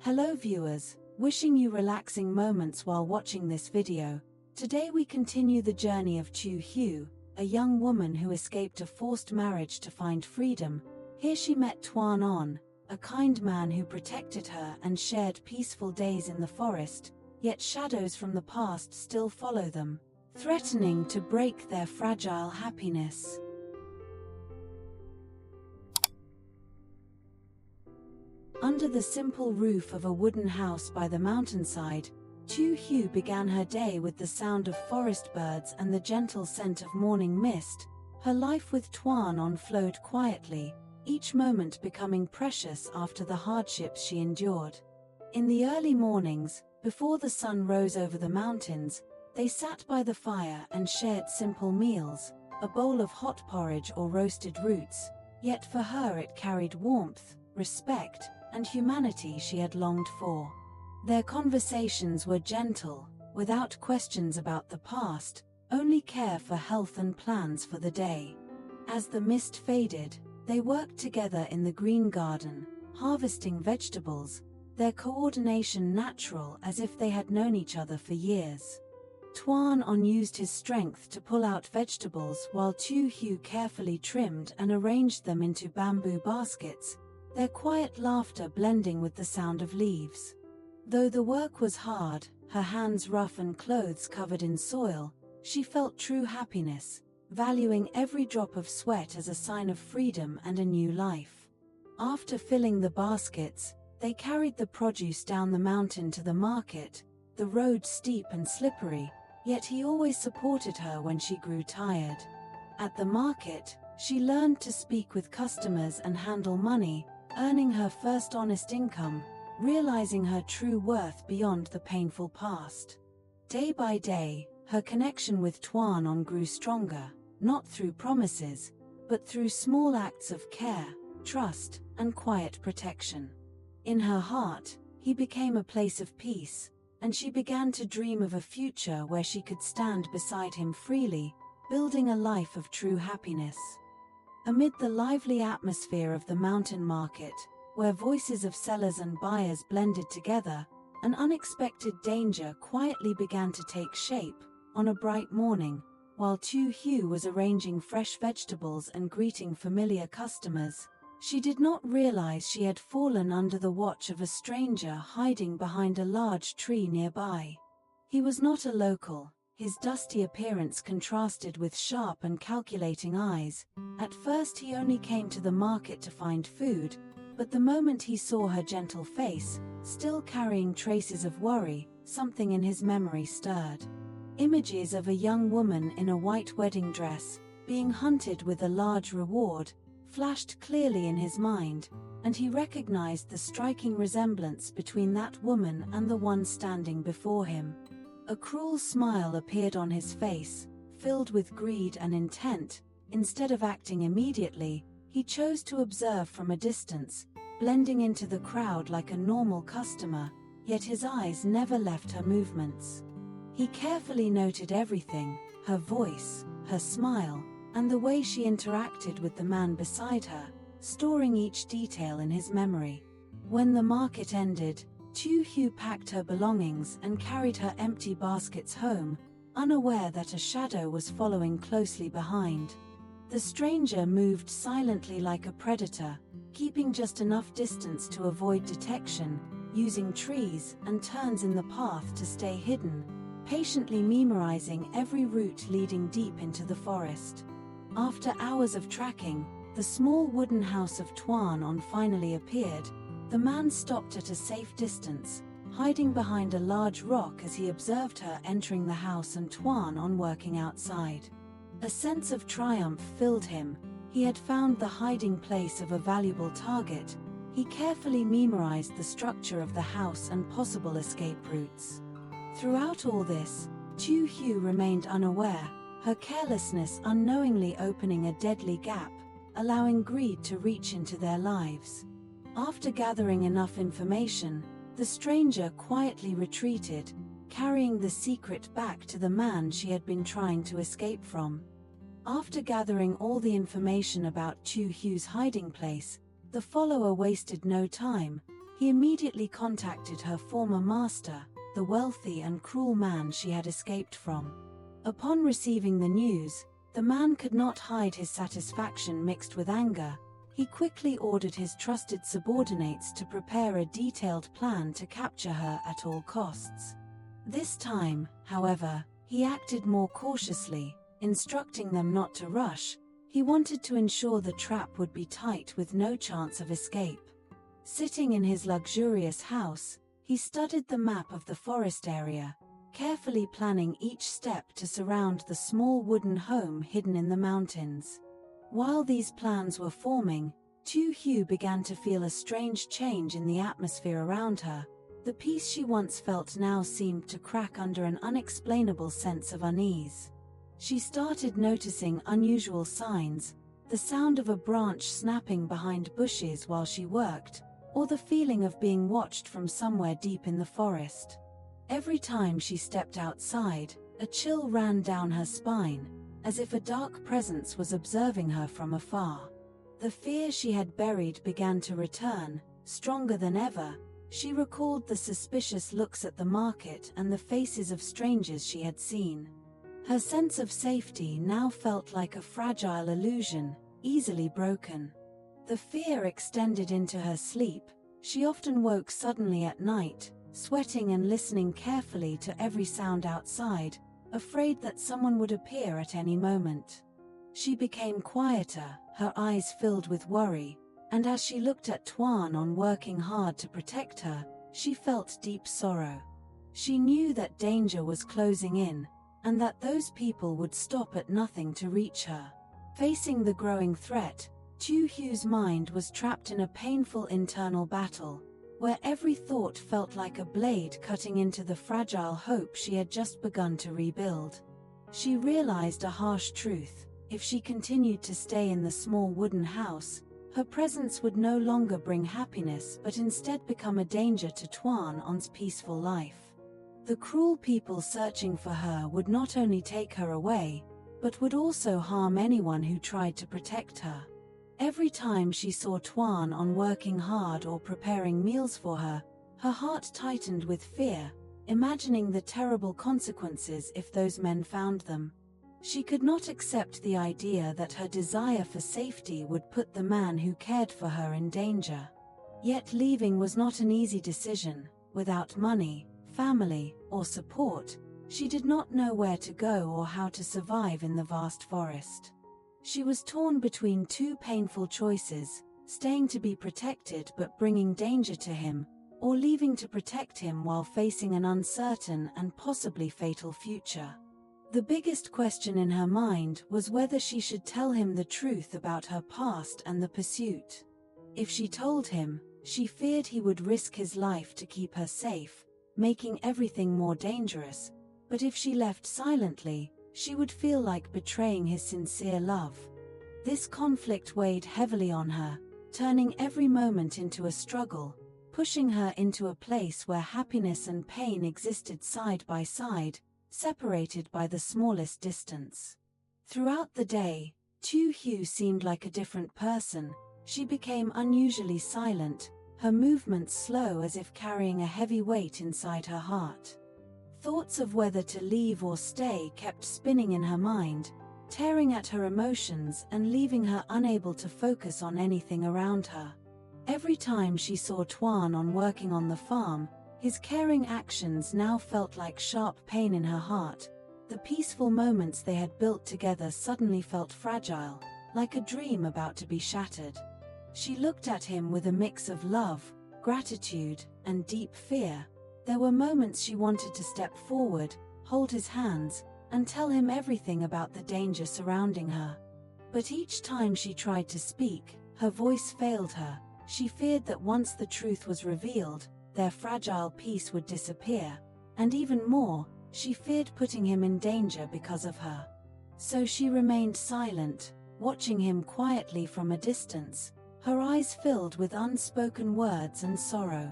Hello viewers, wishing you relaxing moments while watching this video. Today we continue the journey of Tieu Hue, a young woman who escaped a forced marriage to find freedom. Here she met Tuan Anh, a kind man who protected her and shared peaceful days in the forest, yet shadows from the past still follow them, threatening to break their fragile happiness. Under the simple roof of a wooden house by the mountainside, Tieu Hue began her day with the sound of forest birds and the gentle scent of morning mist. Her life with Tuan Anh flowed quietly, each moment becoming precious after the hardships she endured. In the early mornings, before the sun rose over the mountains, they sat by the fire and shared simple meals, a bowl of hot porridge or roasted roots, yet for her it carried warmth, respect, and humanity she had longed for. Their conversations were gentle, without questions about the past, only care for health and plans for the day. As the mist faded, they worked together in the green garden, harvesting vegetables, their coordination natural as if they had known each other for years. Tuan Anh used his strength to pull out vegetables while Tieu Hue carefully trimmed and arranged them into bamboo baskets, their quiet laughter blending with the sound of leaves. Though the work was hard, her hands rough and clothes covered in soil, she felt true happiness, valuing every drop of sweat as a sign of freedom and a new life. After filling the baskets, they carried the produce down the mountain to the market, the road steep and slippery, yet he always supported her when she grew tired. At the market, she learned to speak with customers and handle money, earning her first honest income, realizing her true worth beyond the painful past. Day by day, her connection with Tuan Anh grew stronger, not through promises, but through small acts of care, trust, and quiet protection. In her heart, he became a place of peace, and she began to dream of a future where she could stand beside him freely, building a life of true happiness. Amid the lively atmosphere of the mountain market, where voices of sellers and buyers blended together, an unexpected danger quietly began to take shape. On a bright morning, while Tieu Hue was arranging fresh vegetables and greeting familiar customers, she did not realize she had fallen under the watch of a stranger hiding behind a large tree nearby. He was not a local. His dusty appearance contrasted with sharp and calculating eyes. At first he only came to the market to find food, but the moment he saw her gentle face, still carrying traces of worry, something in his memory stirred. Images of a young woman in a white wedding dress, being hunted with a large reward, flashed clearly in his mind, and he recognized the striking resemblance between that woman and the one standing before him. A cruel smile appeared on his face, filled with greed and intent. Instead of acting immediately, he chose to observe from a distance, blending into the crowd like a normal customer, yet his eyes never left her movements. He carefully noted everything, her voice, her smile, and the way she interacted with the man beside her, storing each detail in his memory. When the market ended, Tieu Hue packed her belongings and carried her empty baskets home, unaware that a shadow was following closely behind. The stranger moved silently like a predator, keeping just enough distance to avoid detection, using trees and turns in the path to stay hidden, patiently memorizing every route leading deep into the forest. After hours of tracking, the small wooden house of Tuan Anh finally appeared. The man stopped at a safe distance, hiding behind a large rock as he observed her entering the house and Tuan Anh working outside. A sense of triumph filled him. He had found the hiding place of a valuable target. He carefully memorized the structure of the house and possible escape routes. Throughout all this, Tieu Hue remained unaware, her carelessness unknowingly opening a deadly gap, allowing greed to reach into their lives. After gathering enough information, the stranger quietly retreated, carrying the secret back to the man she had been trying to escape from. After gathering all the information about Tieu Hue's hiding place, the follower wasted no time. He immediately contacted her former master, the wealthy and cruel man she had escaped from. Upon receiving the news, the man could not hide his satisfaction mixed with anger. He quickly ordered his trusted subordinates to prepare a detailed plan to capture her at all costs. This time, however, he acted more cautiously, instructing them not to rush. He wanted to ensure the trap would be tight with no chance of escape. Sitting in his luxurious house, he studied the map of the forest area, carefully planning each step to surround the small wooden home hidden in the mountains. While these plans were forming, Tieu Hue began to feel a strange change in the atmosphere around her. The peace she once felt now seemed to crack under an unexplainable sense of unease. She started noticing unusual signs, the sound of a branch snapping behind bushes while she worked, or the feeling of being watched from somewhere deep in the forest. Every time she stepped outside, a chill ran down her spine, as if a dark presence was observing her from afar. The fear she had buried began to return, stronger than ever. She recalled the suspicious looks at the market and the faces of strangers she had seen. Her sense of safety now felt like a fragile illusion, easily broken. The fear extended into her sleep. She often woke suddenly at night, sweating and listening carefully to every sound outside, afraid that someone would appear at any moment. She became quieter, her eyes filled with worry, and as she looked at Tuan Anh working hard to protect her, she felt deep sorrow. She knew that danger was closing in, and that those people would stop at nothing to reach her. Facing the growing threat, Tieu Hue's mind was trapped in a painful internal battle, where every thought felt like a blade cutting into the fragile hope she had just begun to rebuild. She realized a harsh truth: if she continued to stay in the small wooden house, her presence would no longer bring happiness but instead become a danger to Tuan Anh's peaceful life. The cruel people searching for her would not only take her away, but would also harm anyone who tried to protect her. Every time she saw Tuan Anh working hard or preparing meals for her, her heart tightened with fear, imagining the terrible consequences if those men found them. She could not accept the idea that her desire for safety would put the man who cared for her in danger. Yet leaving was not an easy decision. Without money, family, or support, she did not know where to go or how to survive in the vast forest. She was torn between two painful choices: staying to be protected but bringing danger to him, or leaving to protect him while facing an uncertain and possibly fatal future. The biggest question in her mind was whether she should tell him the truth about her past and the pursuit. If she told him, she feared he would risk his life to keep her safe, making everything more dangerous, but if she left silently, she would feel like betraying his sincere love. This conflict weighed heavily on her, turning every moment into a struggle, pushing her into a place where happiness and pain existed side by side, separated by the smallest distance. Throughout the day, Tieu Hue seemed like a different person. She became unusually silent, her movements slow as if carrying a heavy weight inside her heart. Thoughts of whether to leave or stay kept spinning in her mind, tearing at her emotions and leaving her unable to focus on anything around her. Every time she saw Tuan Anh working on the farm, his caring actions now felt like sharp pain in her heart. The peaceful moments they had built together suddenly felt fragile, like a dream about to be shattered. She looked at him with a mix of love, gratitude, and deep fear. There were moments she wanted to step forward, hold his hands, and tell him everything about the danger surrounding her. But each time she tried to speak, her voice failed her. She feared that once the truth was revealed, their fragile peace would disappear, and even more, she feared putting him in danger because of her. So she remained silent, watching him quietly from a distance, her eyes filled with unspoken words and sorrow.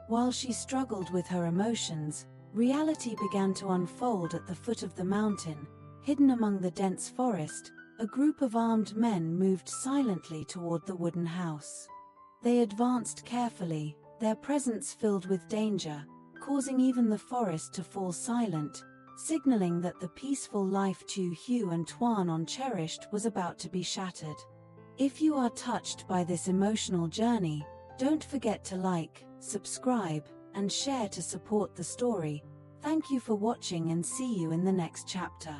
While she struggled with her emotions, reality began to unfold at the foot of the mountain. Hidden among the dense forest, a group of armed men moved silently toward the wooden house. They advanced carefully, their presence filled with danger, causing even the forest to fall silent, signaling that the peaceful life Tieu Hue and Tuan Anh cherished was about to be shattered. If you are touched by this emotional journey, don't forget to like, subscribe, and share to support the story. Thank you for watching and see you in the next chapter.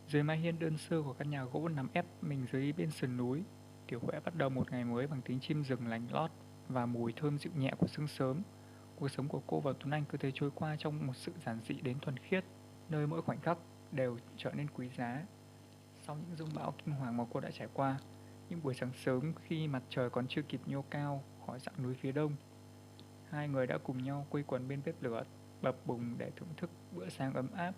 Dưới mái hiên đơn sơ của căn nhà gỗ nằm ép mình dưới bên sườn núi, Tieu Hue bắt đầu một ngày mới bằng tiếng chim rừng lành lót và mùi thơm dịu nhẹ của sương sớm. Cuộc sống của cô và Tuan Anh cứ thế trôi qua trong một sự giản dị đến thuần khiết, nơi mỗi khoảnh khắc đều trở nên quý giá. Sau những dông bão kinh hoàng mà cô đã trải qua, những buổi sáng sớm khi mặt trời còn chưa kịp nhô cao khỏi dãy núi phía đông, hai người đã cùng nhau quây quần bên bếp lửa bập bùng để thưởng thức bữa sáng ấm áp.